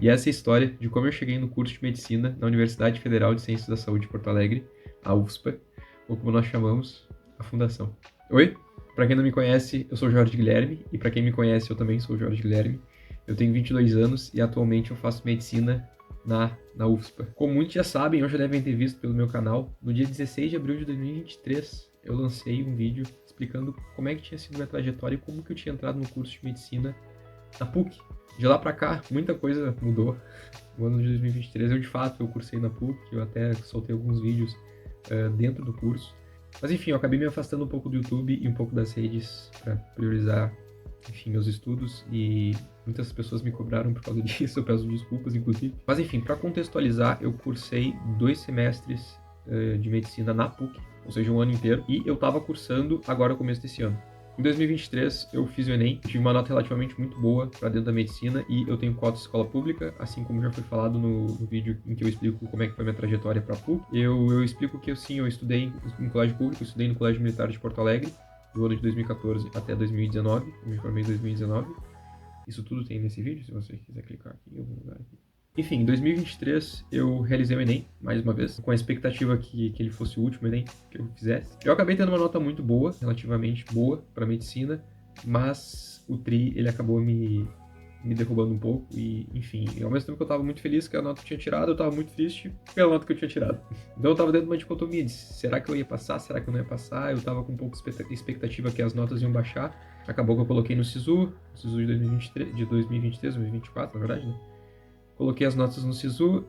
E essa é a história de como eu cheguei no curso de Medicina na Universidade Federal de Ciências da Saúde de Porto Alegre, a UFSPA, ou como nós chamamos, a Fundação. Oi, para quem não me conhece, eu sou Jorge Guilherme, e para quem me conhece, eu também sou Jorge Guilherme. Eu tenho 22 anos e atualmente eu faço Medicina na UFSPA. Como muitos já sabem, ou já devem ter visto pelo meu canal, no dia 16 de abril de 2023, eu lancei um vídeo explicando como é que tinha sido minha trajetória e como que eu tinha entrado no curso de Medicina na PUC. De lá pra cá, muita coisa mudou. No ano de 2023, eu de fato, eu cursei na PUC, eu até soltei alguns vídeos dentro do curso. Mas enfim, eu acabei me afastando um pouco do YouTube e um pouco das redes para priorizar, enfim, meus estudos, e muitas pessoas me cobraram por causa disso, eu peço desculpas, inclusive. Mas enfim, para contextualizar, eu cursei 2 semestres de medicina na PUC, ou seja, um ano inteiro, e eu estava cursando agora no começo desse ano. Em 2023, eu fiz o Enem, tive uma nota relativamente muito boa para dentro da medicina e eu tenho cota de escola pública, assim como já foi falado no vídeo em que eu explico como é que foi minha trajetória para a PUC. Eu explico que, sim, eu estudei em colégio público, eu estudei no Colégio Militar de Porto Alegre, do ano de 2014 até 2019, eu me formei em 2019. Isso tudo tem nesse vídeo, se você quiser clicar aqui em algum lugar aqui. Enfim, em 2023 eu realizei o Enem, mais uma vez, com a expectativa que ele fosse o último Enem que eu fizesse. Eu acabei tendo uma nota muito boa, relativamente boa, para medicina, mas o TRI, ele acabou me derrubando um pouco e, enfim, ao mesmo tempo que eu tava muito feliz que a nota que eu tinha tirado, eu tava muito triste pela nota que eu tinha tirado. Então eu tava dentro de uma dicotomia de será que eu ia passar, será que eu não ia passar? Eu tava com um pouco de expectativa que as notas iam baixar. Acabou que eu coloquei no SISU de 2023, de 2023, 2024, na verdade, né? Coloquei as notas no SISU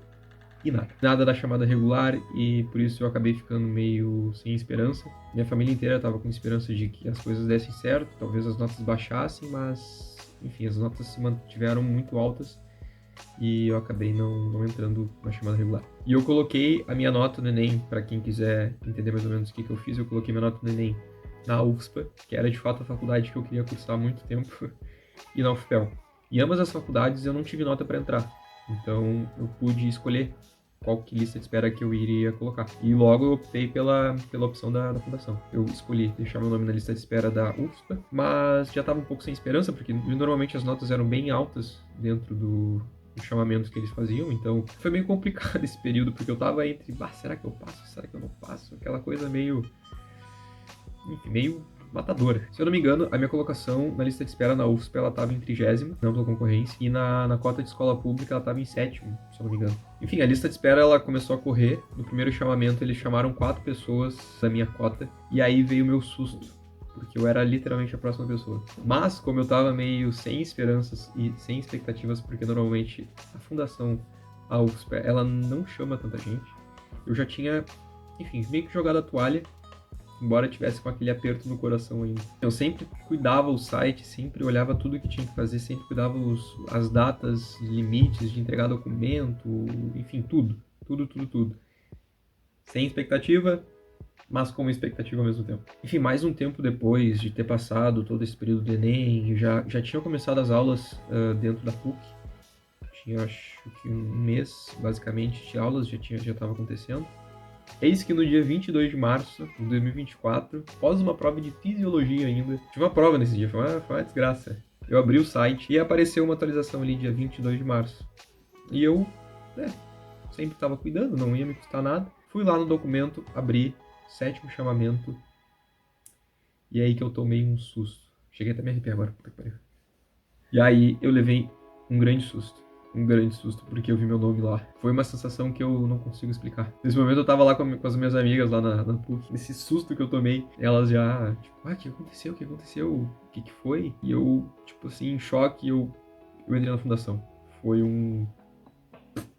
e nada. Nada da chamada regular e por isso eu acabei ficando meio sem esperança. Minha família inteira estava com esperança de que as coisas dessem certo, talvez as notas baixassem, mas enfim, as notas se mantiveram muito altas e eu acabei não entrando na chamada regular. E eu coloquei a minha nota no Enem, para quem quiser entender mais ou menos o que eu fiz, eu coloquei minha nota no Enem na UFSPA, que era de fato a faculdade que eu queria cursar há muito tempo, e na UFPEL. Em ambas as faculdades eu não tive nota para entrar. Então eu pude escolher qual que lista de espera que eu iria colocar. E logo eu optei pela opção da fundação. Eu escolhi deixar meu nome na lista de espera da UFSPA, mas já estava um pouco sem esperança, porque normalmente as notas eram bem altas dentro do chamamento que eles faziam, então foi meio complicado esse período, porque eu tava entre, será que eu passo, será que eu não passo? Aquela coisa meio, enfim, meio matadora. Se eu não me engano, a minha colocação na lista de espera na UFSP, ela estava em 30º, na ampla concorrência, e na cota de escola pública ela estava em 7º, se eu não me engano. Enfim, a lista de espera ela começou a correr. No primeiro chamamento eles chamaram 4 pessoas da minha cota, e aí veio o meu susto, porque eu era literalmente a próxima pessoa. Mas, como eu estava meio sem esperanças e sem expectativas, porque normalmente a fundação, a UFSP, ela não chama tanta gente, eu já tinha, enfim, meio que jogado a toalha, embora tivesse com aquele aperto no coração ainda. Eu sempre cuidava o site, sempre olhava tudo que tinha que fazer, sempre cuidava as datas, limites de entregar documento, enfim, tudo. Sem expectativa, mas com expectativa ao mesmo tempo. Enfim, mais um tempo depois de ter passado todo esse período do Enem, já tinham começado as aulas dentro da PUC. Tinha, acho que um mês, basicamente, de aulas já estava acontecendo. Eis que no dia 22 de março de 2024, após uma prova de fisiologia ainda, tive uma prova nesse dia, foi uma desgraça. Eu abri o site e apareceu uma atualização ali dia 22 de março. E eu, sempre estava cuidando, não ia me custar nada. Fui lá no documento, abri, 7º chamamento, e aí que eu tomei um susto. Cheguei até a me arrepiar agora, puta que pariu. E aí eu levei um grande susto, porque eu vi meu nome lá. Foi uma sensação que eu não consigo explicar. Nesse momento eu tava lá com as minhas amigas lá na PUC. Nesse susto que eu tomei, elas já, tipo, o que aconteceu? O que aconteceu? O que foi? E eu, tipo assim, em choque, eu entrei na fundação. Foi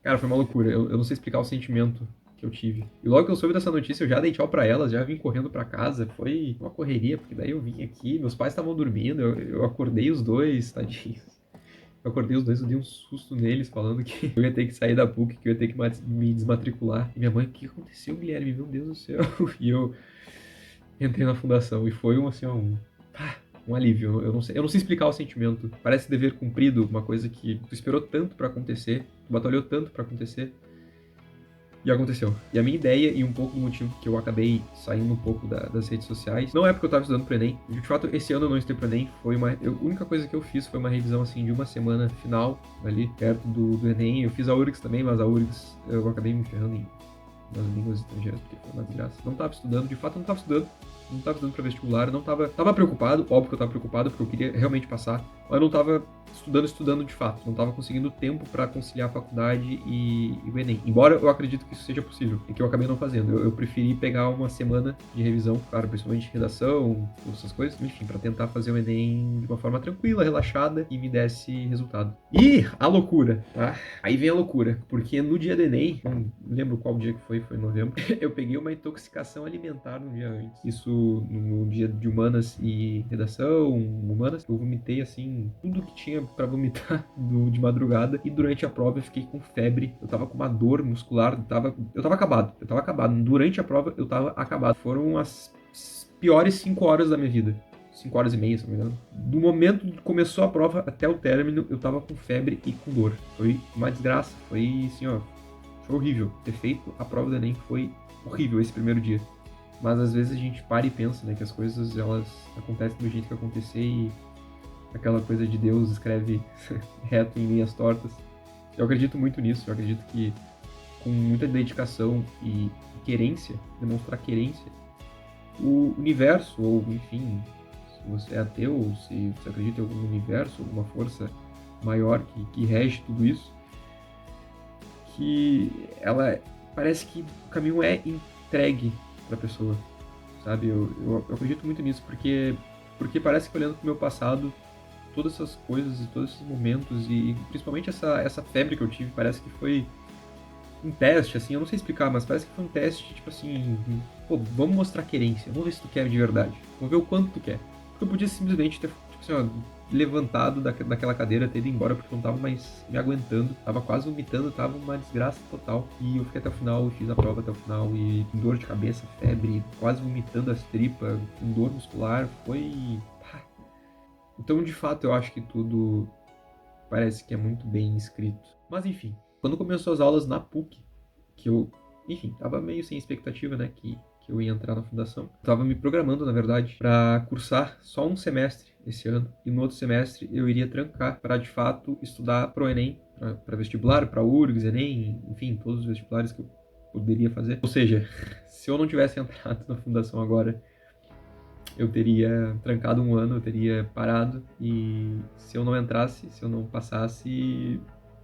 Cara, foi uma loucura. Eu não sei explicar o sentimento que eu tive. E logo que eu soube dessa notícia, eu já dei tchau pra elas, já vim correndo pra casa. Foi uma correria, porque daí eu vim aqui, meus pais estavam dormindo, eu acordei os dois, tadinhos. Eu acordei os dois, eu dei um susto neles, falando que eu ia ter que sair da PUC, que eu ia ter que me desmatricular. E minha mãe, o que aconteceu, Guilherme? Meu Deus do céu. E eu entrei na fundação e foi assim, um alívio. Eu não sei explicar o sentimento. Parece dever cumprido, uma coisa que tu esperou tanto pra acontecer, tu batalhou tanto pra acontecer. E aconteceu. E a minha ideia e um pouco do motivo que eu acabei saindo um pouco das redes sociais, não é porque eu tava estudando pro Enem. De fato, esse ano eu não estudei pro Enem. A única coisa que eu fiz foi uma revisão, assim, de uma semana final, ali, perto do Enem. Eu fiz a URGS também, mas a URGS eu acabei me ferrando nas línguas estrangeiras, porque foi uma desgraça. Não tava estudando, de fato, eu não tava estudando. Não tava estudando pra vestibular, eu não tava preocupado, óbvio que eu tava preocupado, porque eu queria realmente passar, mas eu não tava estudando de fato, não tava conseguindo tempo para conciliar a faculdade e o Enem. Embora eu acredito que isso seja possível, e que eu acabei não fazendo. Eu preferi pegar uma semana de revisão, claro, principalmente redação, essas coisas, enfim, para tentar fazer o Enem de uma forma tranquila, relaxada e me desse resultado. E a loucura, tá? Aí vem a loucura, porque no dia do Enem, não lembro qual dia que foi em novembro, eu peguei uma intoxicação alimentar no dia antes. Isso no dia de humanas e redação, humanas, eu vomitei assim, tudo que tinha pra vomitar de madrugada, e durante a prova eu fiquei com febre, eu tava com uma dor muscular, eu tava acabado. Durante a prova eu tava acabado. Foram as piores 5 horas da minha vida. 5 horas e meia, se não me engano. Do momento que começou a prova até o término, eu tava com febre e com dor. Foi uma desgraça. Foi assim, ó. Foi horrível. Ter feito a prova do Enem foi horrível esse primeiro dia. Mas às vezes a gente para e pensa, né, que as coisas elas acontecem do jeito que acontecer e aquela coisa de Deus escreve reto em linhas tortas. Eu acredito muito nisso. Eu acredito que com muita dedicação e querência, demonstrar querência, o universo, ou enfim, se você é ateu, se você acredita em algum universo, alguma força maior que rege tudo isso, que ela parece que o caminho é entregue para a pessoa, sabe? Eu acredito muito nisso, porque parece que olhando para o meu passado, todas essas coisas e todos esses momentos, e principalmente essa febre que eu tive, parece que foi um teste, assim, eu não sei explicar, mas parece que foi um teste, tipo assim, pô, vamos mostrar querência, vamos ver se tu quer de verdade, vamos ver o quanto tu quer. Porque eu podia simplesmente ter, tipo assim, ó, levantado daquela cadeira, ter ido embora, porque eu não tava mais me aguentando, tava quase vomitando, tava uma desgraça total. E eu fiquei até o final, e fiz a prova até o final, e com dor de cabeça, febre, quase vomitando as tripas, com dor muscular, foi... Então, de fato, eu acho que tudo parece que é muito bem escrito. Mas, enfim, quando começou as aulas na PUC, que eu, enfim, tava meio sem expectativa, né, que eu ia entrar na fundação. Tava me programando, na verdade, para cursar só um semestre esse ano, e no outro semestre eu iria trancar para, de fato, estudar pro Enem, para vestibular, para URGS, Enem, enfim, todos os vestibulares que eu poderia fazer. Ou seja, se eu não tivesse entrado na fundação agora, eu teria trancado um ano, eu teria parado, e se eu não entrasse, se eu não passasse,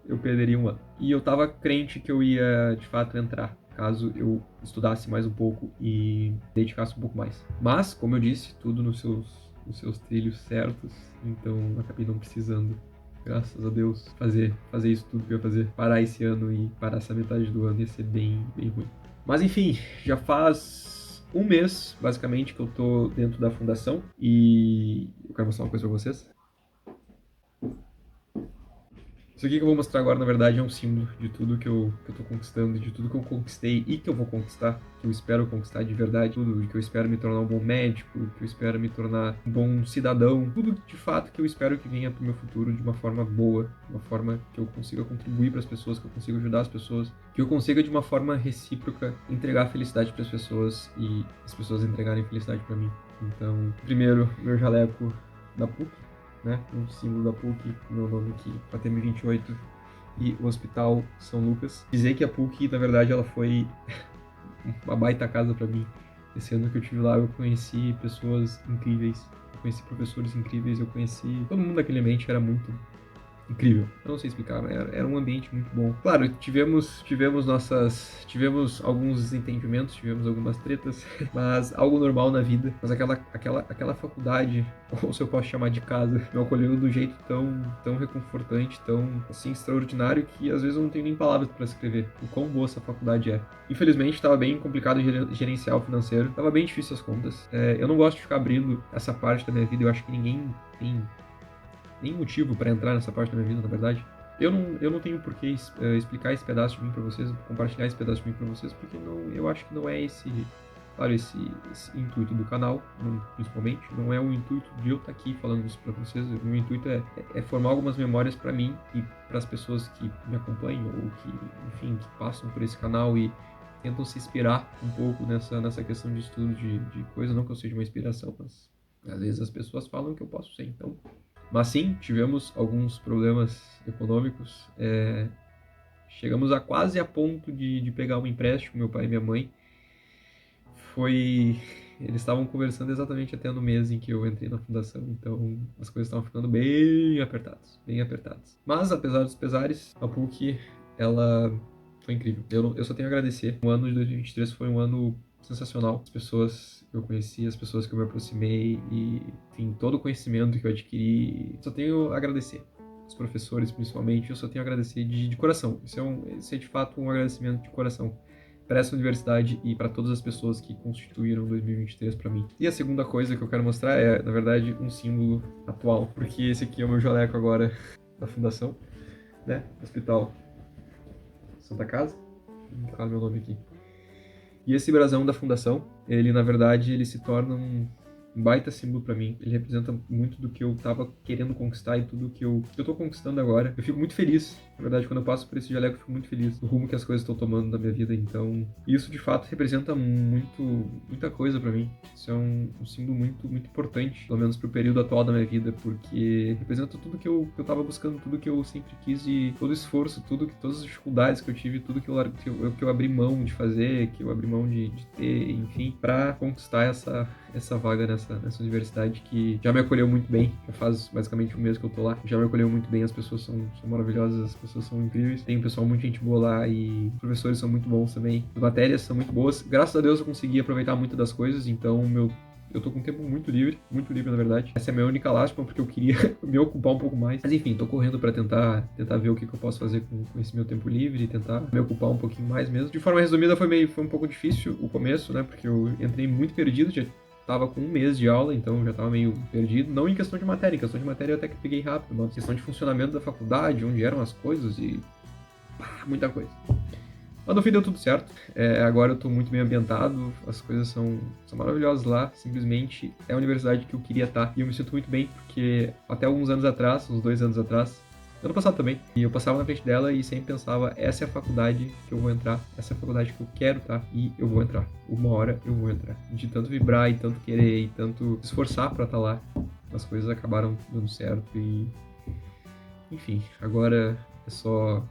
eu perderia um ano. E eu tava crente que eu ia, de fato, entrar, caso eu estudasse mais um pouco e dedicasse um pouco mais. Mas, como eu disse, tudo nos seus trilhos certos, então acabei não precisando, graças a Deus, fazer isso tudo que eu ia fazer. Parar esse ano e parar essa metade do ano ia ser bem, bem ruim. Mas enfim, já faz um mês, basicamente, que eu tô dentro da fundação e eu quero mostrar uma coisa pra vocês. Isso aqui que eu vou mostrar agora, na verdade, é um símbolo de tudo que eu tô conquistando, de tudo que eu conquistei e que eu vou conquistar, que eu espero conquistar de verdade, tudo de que eu espero me tornar um bom médico, que eu espero me tornar um bom cidadão, tudo de fato que eu espero que venha pro meu futuro de uma forma boa, de uma forma que eu consiga contribuir para as pessoas, que eu consiga ajudar as pessoas, que eu consiga de uma forma recíproca entregar felicidade para as pessoas e as pessoas entregarem felicidade para mim. Então, primeiro, meu jaleco da PUC, né? Um símbolo da PUC, meu nome aqui, Patemi 28 e o Hospital São Lucas. Dizer que a PUC, na verdade, ela foi uma baita casa para mim. Esse ano que eu estive lá, eu conheci pessoas incríveis, eu conheci professores incríveis, eu conheci todo mundo daquele ambiente, era muito incrível. Eu não sei explicar, mas era um ambiente muito bom. Claro, tivemos alguns desentendimentos, tivemos algumas tretas, mas algo normal na vida. Mas aquela faculdade, ou se eu posso chamar de casa, me acolheu do jeito tão reconfortante, tão assim extraordinário que às vezes eu não tenho nem palavras para escrever o quão boa essa faculdade é. Infelizmente, estava bem complicado gerenciar o financeiro, estava bem difícil as contas. Eu não gosto de ficar abrindo essa parte da minha vida, eu acho que ninguém tem nem motivo para entrar nessa parte da minha vida, na verdade. Eu não tenho por que explicar esse pedaço de mim para vocês, compartilhar esse pedaço de mim para vocês, porque eu acho que não é esse Claro, esse intuito do canal, principalmente, não é o intuito de eu estar aqui falando isso para vocês. O meu intuito é formar algumas memórias para mim e para as pessoas que me acompanham ou que, enfim, que passam por esse canal e tentam se inspirar um pouco nessa questão de estudo de coisa. Não que eu seja uma inspiração, mas às vezes as pessoas falam que eu posso ser, então. Mas sim, tivemos alguns problemas econômicos. Chegamos a quase a ponto de pegar um empréstimo, meu pai e minha mãe. Eles estavam conversando exatamente até no mês em que eu entrei na fundação, então as coisas estavam ficando bem apertadas, bem apertadas. Mas, apesar dos pesares, a PUC, ela foi incrível. Eu só tenho a agradecer. O ano de 2023 foi um ano sensacional. As pessoas que eu conheci, as pessoas que eu me aproximei e, enfim, todo o conhecimento que eu adquiri, só tenho a agradecer. Os professores, principalmente, eu só tenho a agradecer de coração. Isso é de fato um agradecimento de coração para essa universidade e para todas as pessoas que constituíram 2023 para mim. E a segunda coisa que eu quero mostrar é, na verdade, um símbolo atual, porque esse aqui é o meu jaleco agora da fundação, né? Hospital Santa Casa. Vou colocar meu nome aqui. E esse brasão da fundação, ele, na verdade, ele se torna um baita símbolo pra mim. Ele representa muito do que eu tava querendo conquistar e tudo que eu tô conquistando agora. Eu fico muito feliz, na verdade, quando eu passo por esse jaleco, eu fico muito feliz do rumo que as coisas estão tomando na minha vida. Então, isso de fato representa muita coisa pra mim. Isso é um símbolo muito importante, pelo menos pro período atual da minha vida, porque representa tudo que eu tava buscando, tudo que eu sempre quis e todo o esforço, todas as dificuldades que eu tive, tudo que eu abri mão de fazer, que eu abri mão de ter, enfim, pra conquistar essa vaga nessa universidade que já me acolheu muito bem. Já faz basicamente um mês que eu tô lá. Já me acolheu muito bem, as pessoas são maravilhosas, as pessoas são incríveis. Tem um pessoal muito gente boa lá e os professores são muito bons também. As matérias são muito boas. Graças a Deus eu consegui aproveitar muito das coisas, então eu tô com um tempo muito livre na verdade. Essa é a minha única lástima, porque eu queria me ocupar um pouco mais. Mas enfim, tô correndo pra tentar ver o que eu posso fazer com esse meu tempo livre e tentar me ocupar um pouquinho mais mesmo. De forma resumida, foi um pouco difícil o começo, né? Porque eu entrei muito perdido, já tava com um mês de aula, então já tava meio perdido. Não em questão de matéria, em questão de matéria eu até que peguei rápido, mas em questão de funcionamento da faculdade, onde eram as coisas e muita coisa. Mas no fim deu tudo certo. Agora eu tô muito bem ambientado, as coisas são maravilhosas lá. Simplesmente é a universidade que eu queria estar. E eu me sinto muito bem, porque até alguns anos atrás, uns 2 anos atrás, ano passado também, e eu passava na frente dela e sempre pensava, essa é a faculdade que eu vou entrar, essa é a faculdade que eu quero estar, e eu vou entrar. Uma hora eu vou entrar. De tanto vibrar e tanto querer e tanto se esforçar pra estar lá, as coisas acabaram dando certo e... Enfim, agora é só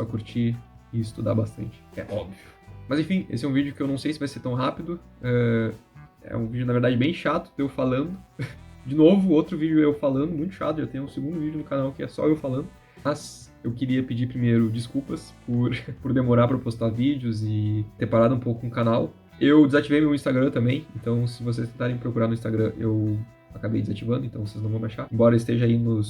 curtir e estudar bastante. É óbvio. Mas enfim, esse é um vídeo que eu não sei se vai ser tão rápido. É um vídeo, na verdade, bem chato de eu falando. De novo, outro vídeo eu falando, muito chato. Já tem um segundo vídeo no canal que é só eu falando. Mas eu queria pedir primeiro desculpas por demorar para postar vídeos e ter parado um pouco com o canal. Eu desativei meu Instagram também, então se vocês tentarem procurar no Instagram, eu acabei desativando, então vocês não vão me achar. Embora esteja aí no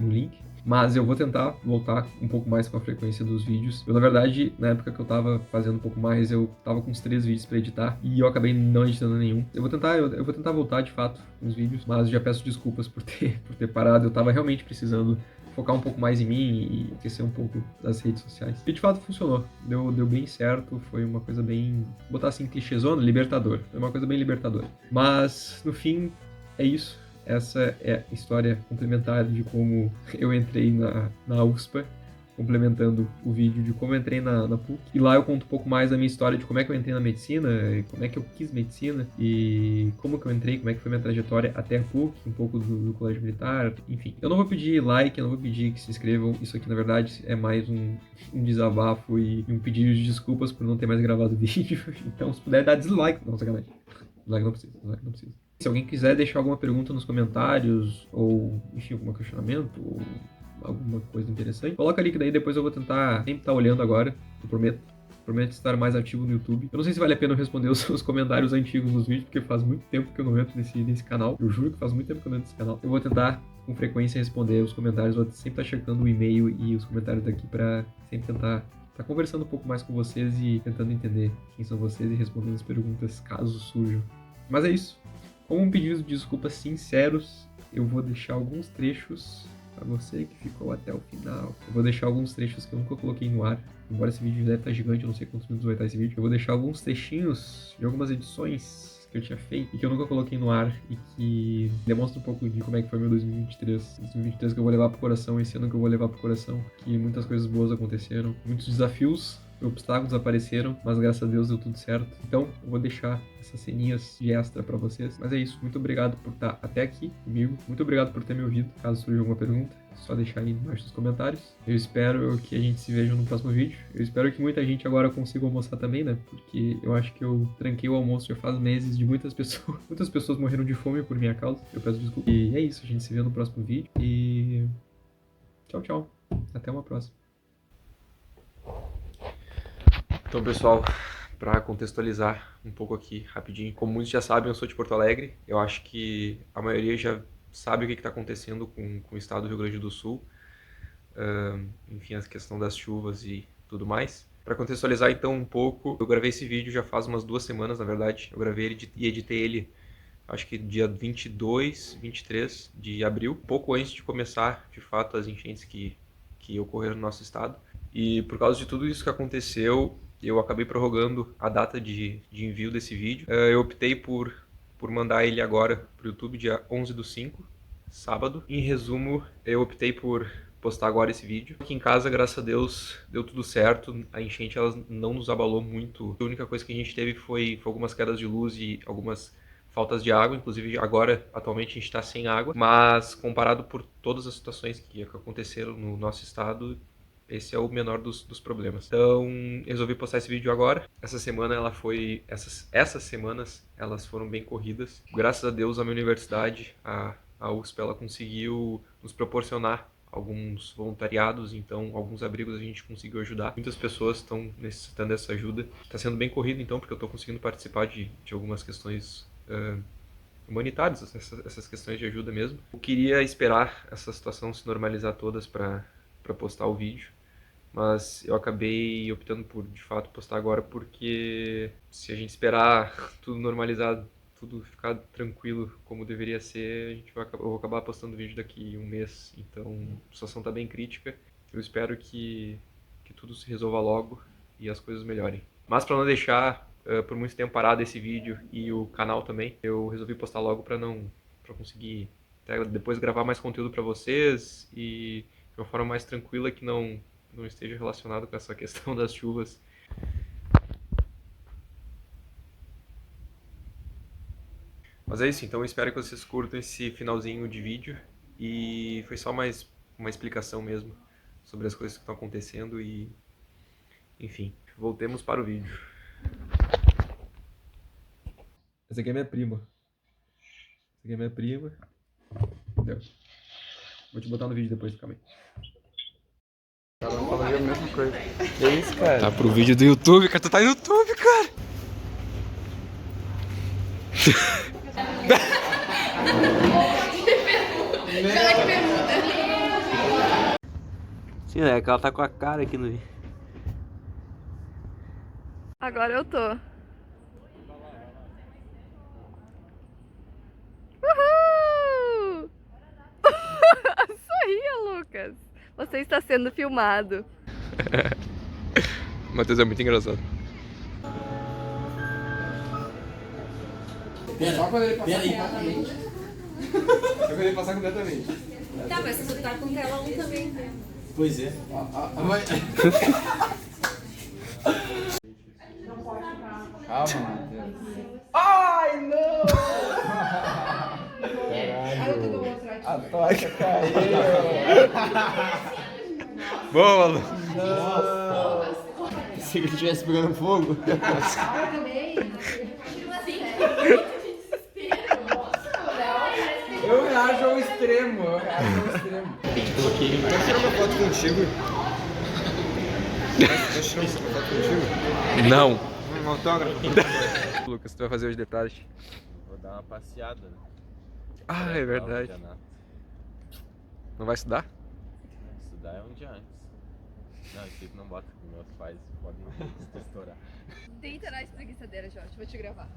link. Mas eu vou tentar voltar um pouco mais com a frequência dos vídeos. Eu, na verdade, na época que eu tava fazendo um pouco mais, eu tava com uns 3 vídeos pra editar e eu acabei não editando nenhum. Eu vou tentar voltar, de fato, com os vídeos, mas já peço desculpas por ter parado. Eu tava realmente precisando focar um pouco mais em mim e esquecer um pouco das redes sociais. E de fato funcionou. Deu bem certo, foi uma coisa bem... Vou botar assim, clichêzona, libertador. Foi uma coisa bem libertadora. Mas, no fim, é isso. Essa é a história complementar de como eu entrei na USPA, complementando o vídeo de como eu entrei na PUC. E lá eu conto um pouco mais da minha história de como é que eu entrei na medicina, como é que eu quis medicina, e como que eu entrei, como é que foi minha trajetória até a PUC, um pouco do colégio militar, enfim. Eu não vou pedir like, eu não vou pedir que se inscrevam, isso aqui na verdade é mais um desabafo e um pedido de desculpas por não ter mais gravado vídeo. Então se puder dar dislike, não, sacanagem. Dislike não precisa. Se alguém quiser deixar alguma pergunta nos comentários, ou, enfim, algum questionamento, ou alguma coisa interessante, coloca ali que daí depois eu vou tentar sempre estar olhando agora, eu prometo. Prometo estar mais ativo no YouTube. Eu não sei se vale a pena eu responder os comentários antigos nos vídeos, porque faz muito tempo que eu não entro nesse canal. Eu juro que faz muito tempo que eu não entro nesse canal. Eu vou tentar, com frequência, responder os comentários. Vou sempre estar checando o e-mail e os comentários daqui pra sempre tentar estar conversando um pouco mais com vocês e tentando entender quem são vocês e respondendo as perguntas caso surjam. Mas é isso. Como um pedido de desculpas sinceros, eu vou deixar alguns trechos pra você que ficou até o final. Eu vou deixar alguns trechos que eu nunca coloquei no ar. Embora esse vídeo deve estar gigante, eu não sei quantos minutos vai estar esse vídeo. Eu vou deixar alguns trechinhos de algumas edições que eu tinha feito e que eu nunca coloquei no ar e que demonstra um pouco de como é que foi meu 2023. 2023 que eu vou levar pro coração, esse ano que eu vou levar pro coração. Que muitas coisas boas aconteceram, muitos desafios, obstáculos apareceram, mas graças a Deus deu tudo certo. Então, eu vou deixar essas ceninhas de extra pra vocês. Mas é isso, muito obrigado por estar até aqui comigo. Muito obrigado por ter me ouvido. Caso surja alguma pergunta, é só deixar aí embaixo nos comentários. Eu espero que a gente se veja no próximo vídeo. Eu espero que muita gente agora consiga almoçar também, né? Porque eu acho que eu tranquei o almoço já faz meses de muitas pessoas. Muitas pessoas morreram de fome por minha causa. Eu peço desculpa. E é isso, a gente se vê no próximo vídeo. E tchau, tchau. Até uma próxima. Então, pessoal, para contextualizar um pouco aqui, rapidinho. Como muitos já sabem, eu sou de Porto Alegre. Eu acho que a maioria já sabe o que está acontecendo com o estado do Rio Grande do Sul. Enfim, a questão das chuvas e tudo mais. Para contextualizar, então, um pouco, eu gravei esse vídeo já faz umas 2 semanas, na verdade. Eu gravei ele e editei ele, acho que dia 22, 23 de abril, pouco antes de começar, de fato, as enchentes que ocorreram no nosso estado. E por causa de tudo isso que aconteceu, eu acabei prorrogando a data de envio desse vídeo. Eu optei por mandar ele agora para o YouTube, dia 11/5, sábado. Em resumo, eu optei por postar agora esse vídeo. Aqui em casa, graças a Deus, deu tudo certo. A enchente ela não nos abalou muito. A única coisa que a gente teve foi algumas quedas de luz e algumas faltas de água. Inclusive, agora, atualmente, a gente está sem água. Mas, comparado por todas as situações que aconteceram no nosso estado, esse é o menor dos problemas. Então, resolvi postar esse vídeo agora. Essa semana ela foi... Essas semanas, elas foram bem corridas. Graças a Deus, a minha universidade, a USP, ela conseguiu nos proporcionar alguns voluntariados, então alguns abrigos a gente conseguiu ajudar. Muitas pessoas estão necessitando dessa ajuda. Está sendo bem corrido, então, porque eu estou conseguindo participar de algumas questões humanitárias, essas questões de ajuda mesmo. Eu queria esperar essa situação se normalizar todas para postar o vídeo. Mas eu acabei optando por, de fato, postar agora porque se a gente esperar tudo normalizado, tudo ficar tranquilo como deveria ser, eu vou acabar postando vídeo daqui um mês. Então, a situação está bem crítica. Eu espero que tudo se resolva logo e as coisas melhorem. Mas para não deixar por muito tempo parado esse vídeo e o canal também, eu resolvi postar logo para conseguir até depois gravar mais conteúdo para vocês e de uma forma mais tranquila que não esteja relacionado com essa questão das chuvas. Mas é isso, então eu espero que vocês curtam esse finalzinho de vídeo e foi só mais uma explicação mesmo sobre as coisas que estão acontecendo e enfim, voltemos para o vídeo. Essa aqui é minha prima. Essa aqui é minha prima. Entendeu? Vou te botar no vídeo depois, calma aí. Ela falaria a mesma coisa. Que é isso, cara? Tá pro vídeo do YouTube, cara. Tu tá no YouTube, cara. Ela que pergunta. Sim, é que ela tá com a cara aqui no vídeo. Agora eu tô. Uhul! Sorria, Lucas. Você está sendo filmado. O Matheus é muito engraçado. Só quando ele passar completamente. Só quando ele passar completamente. Tá, mas você tá com tela 1 também, né? Pois é. Calma, Matheus. Ai, não! Caralho. A tocha caiu. Boa, Lu. Se ele estivesse pegando fogo. Eu reajo ao extremo, Eu tirar uma foto contigo. Posso tirar uma foto contigo? Não. Um autógrafo? Lucas, tu vai fazer hoje de tarde? Vou dar uma passeada, né? Ah, é verdade. Não vai estudar? Estudar é um dia antes. Não, esse tipo não bota, porque meus pais podem se estourar. Deita na espreguiçadeira, Jorge. Vou te gravar.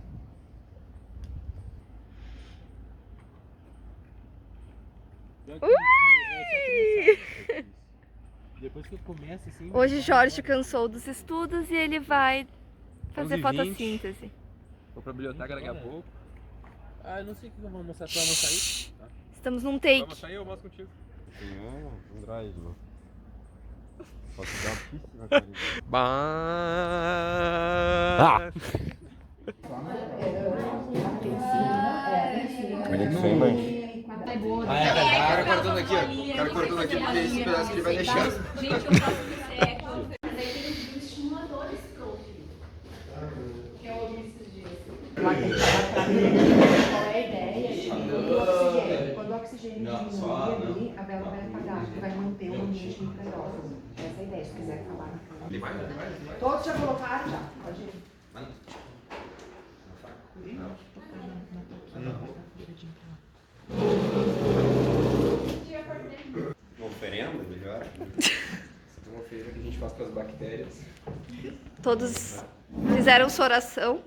Depois que eu começo assim. Hoje Jorge cansou dos estudos e ele vai fazer 11h20. fotossíntese. Vou pra biblioteca daqui a pouco. Ah, eu não sei o que eu vou mostrar. Tu vai mostrar aí? Tá. Estamos num Vamos take. sair, eu mostro contigo. Um drive, mano. Posso dar uma pista na cara. Bah! O cara cortando aqui, ó. O cara cortando aqui porque esse pedaço que ele vai deixar. Gente, eu faço isso certo. Mas aí tem os estimuladores prontos. Que é o oxigênio. Qual é a ideia? Quando o oxigênio diminuir ali, a vela vai apagar, porque vai manter o ambiente microbiótico. Essa é a ideia, se quiser acabar na cama. Todos já colocaram? Já, pode ir. Uma oferenda, melhor. Essa é uma oferenda que a gente faz para as bactérias. Todos fizeram sua oração.